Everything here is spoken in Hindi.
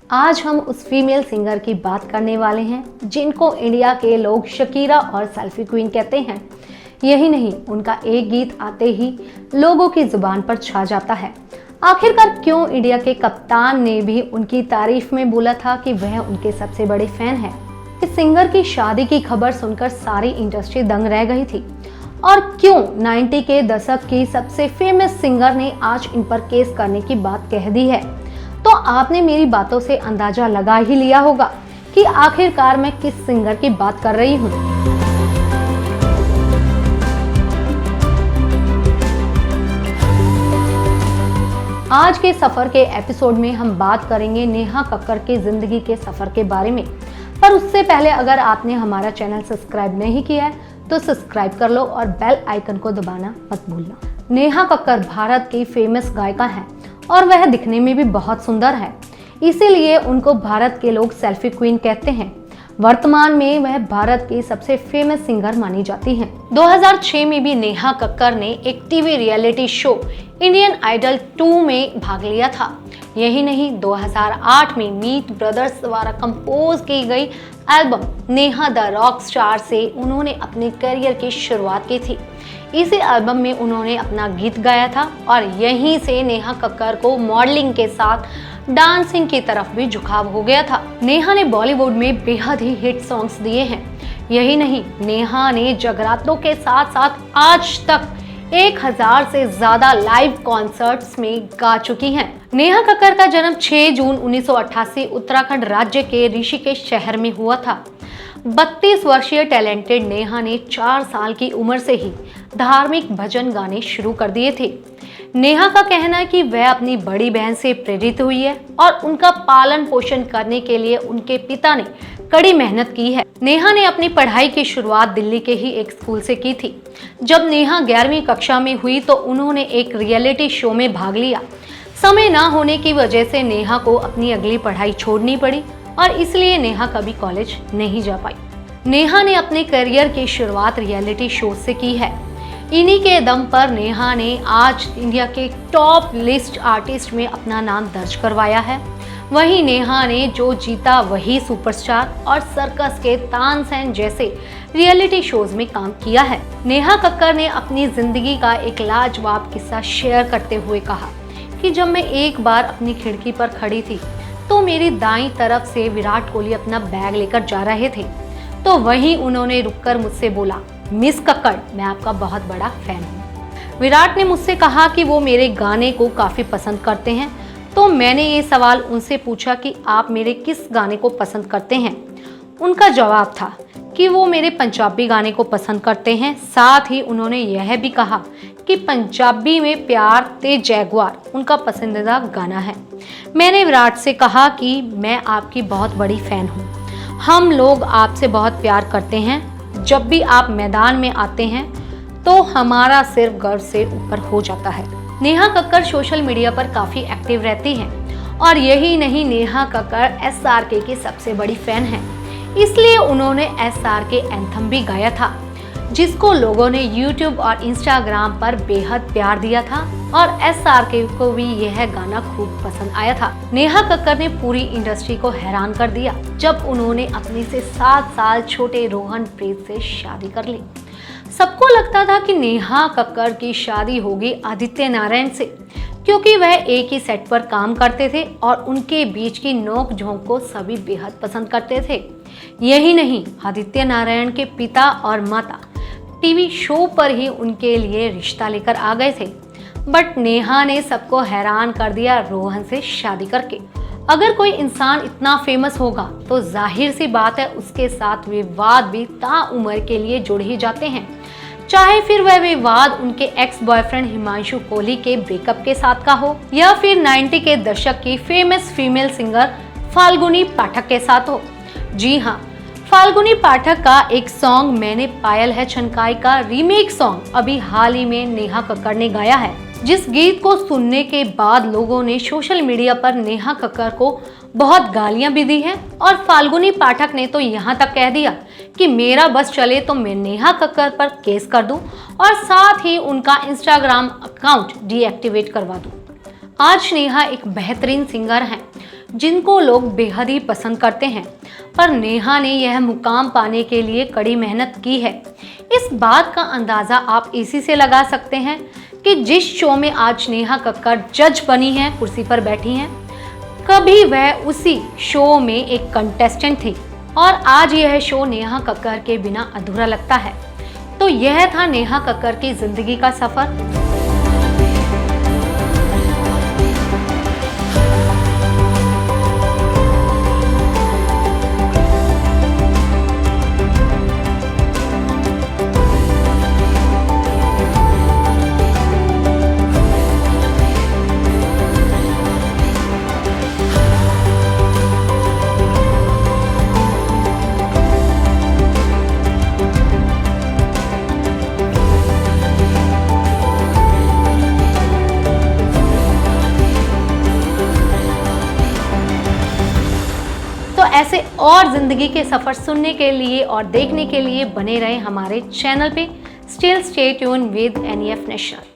आज हम उस फीमेल सिंगर की बात करने वाले हैं जिनको इंडिया के लोग शकीरा और सेल्फी क्वीन कहते हैं। यही नहीं, उनका एक गीत आते ही लोगों की जुबान पर छा जाता है। आखिरकार क्यों इंडिया के कप्तान ने भी उनकी तारीफ में बोला था कि वह उनके सबसे बड़े फैन हैं। इस सिंगर की शादी की खबर सुनकर सारी इंडस्ट्री दंग रह गई थी। और क्यों 90 के दशक की सबसे फेमस सिंगर ने आज इन पर केस करने की बात कह दी है, तो आपने मेरी बातों से अंदाजा लगा ही लिया होगा कि आखिरकार मैं किस सिंगर की बात कर रही हूँ। आज के सफर के एपिसोड में हम बात करेंगे नेहा कक्कड़ के जिंदगी के सफर के बारे में। पर उससे पहले अगर आपने हमारा चैनल सब्सक्राइब नहीं किया है तो सब्सक्राइब कर लो और बेल आइकन को दबाना मत भूलना। नेहा कक्कड़ भारत की फेमस गायिका हैं और वह दिखने में भी बहुत सुंदर है, इसीलिए उनको भारत के लोग सेल्फी क्वीन कहते हैं। वर्तमान में वह भारत की सबसे फेमस सिंगर मानी जाती हैं। 2006 में भी नेहा कक्कड़ ने एक TV reality show Indian Idol 2 में भाग लिया था। यही नहीं, 2008 में मीट ब्रदर्स द्वारा कंपोज की गई album Neha the rock star से उन्होंने अपने करियर की शुरुआत की थी। इसी एल्बम में उन्होंने अपना गीत गाया था और यहीं से नेहा कक्कड़ को मॉडलिंग के साथ डांसिंग की तरफ भी झुकाव हो गया था। नेहा ने बॉलीवुड में बेहद ही हिट सॉन्ग्स दिए हैं। यही नहीं, नेहा ने जगरातों के साथ साथ आज तक 1000 से ज्यादा लाइव कॉन्सर्ट्स में गा चुकी हैं। नेहा कक्कड़ का जन्म 6 जून 1988 उत्तराखंड राज्य के ऋषिकेश शहर में हुआ था। 32 वर्षीय टैलेंटेड नेहा ने 4 साल की उम्र से ही धार्मिक भजन गाने शुरू कर दिए थे। नेहा का कहना है कि वह अपनी बड़ी बहन से प्रेरित हुई है और उनका पालन पोषण करने के लिए उनके पिता ने कड़ी मेहनत की है। नेहा ने अपनी पढ़ाई की शुरुआत दिल्ली के ही एक स्कूल से की थी। जब नेहा 11वीं कक्षा में हुई तो उन्होंने एक रियलिटी शो में भाग लिया। समय ना होने की वजह से नेहा को अपनी अगली पढ़ाई छोड़नी पड़ी और इसलिए नेहा कभी कॉलेज नहीं जा पाई। नेहा ने अपने करियर की शुरुआत रियलिटी शो से की है। इन्हीं के दम पर नेहा ने आज इंडिया के टॉप लिस्ट आर्टिस्ट में अपना नाम दर्ज करवाया है। वहीं नेहा ने जो जीता वही सुपरस्टार और सर्कस के तानसेन जैसे रियलिटी शोज में काम किया है। नेहा कक्कड़ ने अपनी जिंदगी का एक लाजवाब किस्सा शेयर करते हुए कहा कि जब मैं एक बार अपनी खिड़की पर खड़ी थी तो मेरी दाईं तरफ से विराट कोहली अपना बैग लेकर जा रहे थे, तो वहीं उन्होंने रुककर मुझसे बोला, मिस कक्कड़, मैं आपका बहुत बड़ा फैन हूँ। विराट ने मुझसे कहा कि वो मेरे गाने को काफ़ी पसंद करते हैं, तो मैंने ये सवाल उनसे पूछा कि आप मेरे किस गाने को पसंद करते हैं। उनका जवाब था कि वो मेरे पंजाबी गाने को पसंद करते हैं। साथ ही उन्होंने यह भी कहा कि पंजाबी में प्यार ते जैगुआर उनका पसंदीदा गाना है। मैंने विराट से कहा कि मैं आपकी बहुत बड़ी फ़ैन हूँ, हम लोग आपसे बहुत प्यार करते हैं। जब भी आप मैदान में आते हैं तो हमारा सिर गर्व से ऊपर हो जाता है। नेहा कक्कड़ सोशल मीडिया पर काफ़ी एक्टिव रहती हैं और यही नहीं, नेहा कक्कड़ SRK की सबसे बड़ी फ़ैन हैं। इसलिए उन्होंने SRK एंथम भी गाया था, जिसको लोगों ने YouTube और Instagram पर बेहद प्यार दिया था और SRK को भी यह गाना खूब पसंद आया था। नेहा कक्कड़ ने पूरी इंडस्ट्री को हैरान कर दिया जब उन्होंने अपने से 7 साल छोटे रोहन प्रीत से शादी कर ली। सबको लगता था कि नेहा कक्कड़ की शादी होगी आदित्य नारायण से, क्योंकि वह एक ही सेट पर काम करते थे और उनके बीच की नोक झोंक को सभी बेहद पसंद करते थे। यही नहीं, आदित्य नारायण के पिता और माता टीवी शो पर ही उनके लिए रिश्ता लेकर आ गए थे, बट नेहा ने सबको हैरान कर दिया रोहन से शादी करके। अगर कोई इंसान इतना फेमस होगा तो जाहिर सी बात है उसके साथ विवाद भी ताउम्र के लिए जुड़ ही जाते हैं, चाहे फिर वह विवाद उनके एक्स बॉयफ्रेंड हिमांशु कोहली के ब्रेकअप के साथ का हो या फिर 90 के दशक की famous female singer Falguni Pathak के साथ हो। जी हाँ, फाल्गुनी पाठक का एक सॉन्ग मैंने पायल है छनकाई का रीमेक सॉन्ग अभी हाल ही में नेहा कक्कड़ ने गाया है, जिस गीत को सुनने के बाद लोगों ने सोशल मीडिया पर नेहा कक्कड़ को बहुत गालियां भी दी हैं और फाल्गुनी पाठक ने तो यहाँ तक कह दिया कि मेरा बस चले तो मैं नेहा कक्कड़ पर केस कर दूं और साथ ही उनका इंस्टाग्राम अकाउंट डीएक्टिवेट करवा दूं। आज नेहा एक बेहतरीन सिंगर हैं जिनको लोग बेहद ही पसंद करते हैं। पर नेहा ने यह मुकाम पाने के लिए कड़ी मेहनत की है। इस बात का अंदाज़ा आप इसी से लगा सकते हैं कि जिस शो में आज नेहा कक्कड़ जज बनी हैं, कुर्सी पर बैठी हैं, कभी वह उसी शो में एक कंटेस्टेंट थी और आज यह शो नेहा कक्कड़ के बिना अधूरा लगता है। तो यह था नेहा कक्कड़ की जिंदगी का सफर। तो ऐसे और जिंदगी के सफर सुनने के लिए और देखने के लिए बने रहे हमारे चैनल पे। Still stay tune with NEF national.